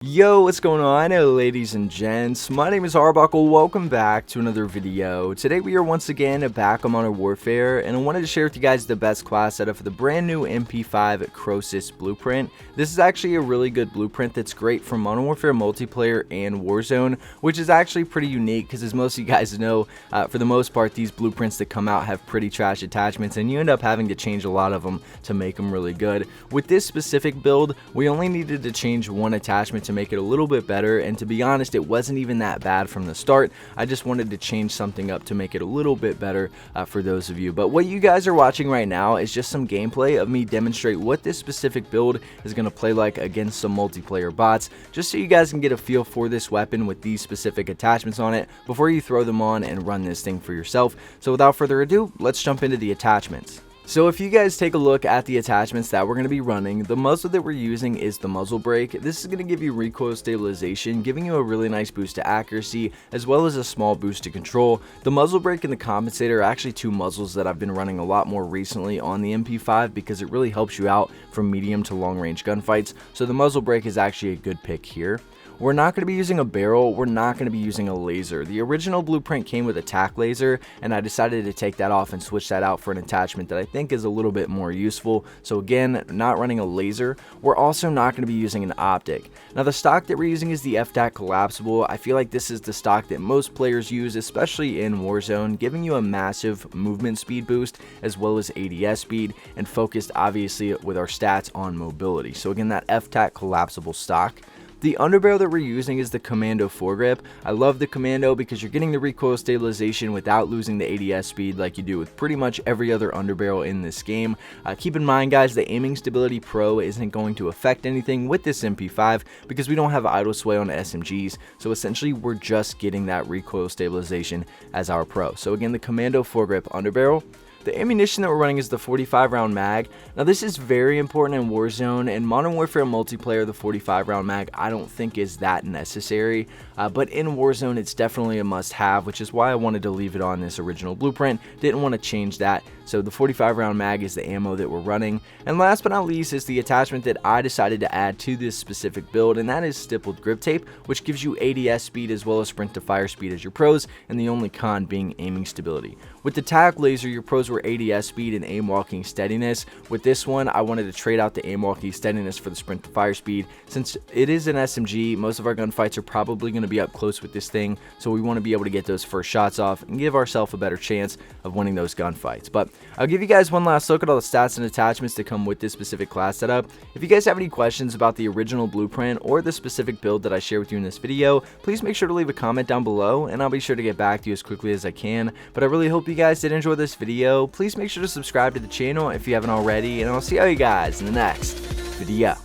Yo, what's going on, ladies and gents? My name is Arbuckle. Welcome back to another video. Today we are once again back on Modern Warfare, and I wanted to share with you guys the best class setup for the brand new MP5 Croesus blueprint. This is actually a really good blueprint that's great for Modern Warfare multiplayer and Warzone, which is actually pretty unique because, as most of you guys know, for the most part, these blueprints that come out have pretty trash attachments, and you end up having to change a lot of them to make them really good. With this specific build, we only needed to change one attachment to make it a little bit better, and to be honest, it wasn't even that bad from the start. I just wanted to change something up to make it a little bit better for those of you. But what you guys are watching right now is just some gameplay of me demonstrate what this specific build is going to play like against some multiplayer bots, just so you guys can get a feel for this weapon with these specific attachments on it before you throw them on and run this thing for yourself. So without further ado, let's jump into the attachments. So if you guys take a look at the attachments that we're going to be running, the muzzle that we're using is the muzzle brake. This is going to give you recoil stabilization, giving you a really nice boost to accuracy, as well as a small boost to control. The muzzle brake and the compensator are actually two muzzles that I've been running a lot more recently on the MP5 because it really helps you out from medium to long range gunfights. So the muzzle brake is actually a good pick here. We're not going to be using a barrel, we're not going to be using a laser. The original blueprint came with a tack laser, and I decided to take that off and switch that out for an attachment that I think is a little bit more useful. So again, not running a laser. We're also not going to be using an optic. Now the stock that we're using is the FTAC collapsible. I feel like this is the stock that most players use, especially in Warzone, giving you a massive movement speed boost as well as ADS speed, and focused obviously with our stats on mobility. So again, that FTAC collapsible stock. The underbarrel that we're using is the Commando foregrip. I love the Commando because you're getting the recoil stabilization without losing the ADS speed like you do with pretty much every other underbarrel in this game. Keep in mind, guys, the aiming stability pro isn't going to affect anything with this MP5 because we don't have idle sway on SMGs, so essentially we're just getting that recoil stabilization as our pro. So again, the Commando foregrip underbarrel. The ammunition that we're running is the 45 round mag. Now this is very important in Warzone. In Modern Warfare multiplayer, the 45 round mag I don't think is that necessary, but in Warzone it's definitely a must have, which is why I wanted to leave it on this original blueprint. Didn't want to change that. So the 45 round mag is the ammo that we're running. And last but not least is the attachment that I decided to add to this specific build, and that is stippled grip tape, which gives you ADS speed as well as sprint to fire speed as your pros, and the only con being aiming stability. With the tack laser, your pros were ADS speed and aim walking steadiness. With this one, I wanted to trade out the aim walking steadiness for the sprint to fire speed. Since it is an SMG, most of our gunfights are probably going to be up close with this thing, so we want to be able to get those first shots off and give ourselves a better chance of winning those gunfights. But I'll give you guys one last look at all the stats and attachments that come with this specific class setup. If you guys have any questions about the original blueprint or the specific build that I share with you in this video, please make sure to leave a comment down below, and I'll be sure to get back to you as quickly as I can. But I really hope you guys did enjoy this video. Please make sure to subscribe to the channel if you haven't already, and I'll see all you guys in the next video.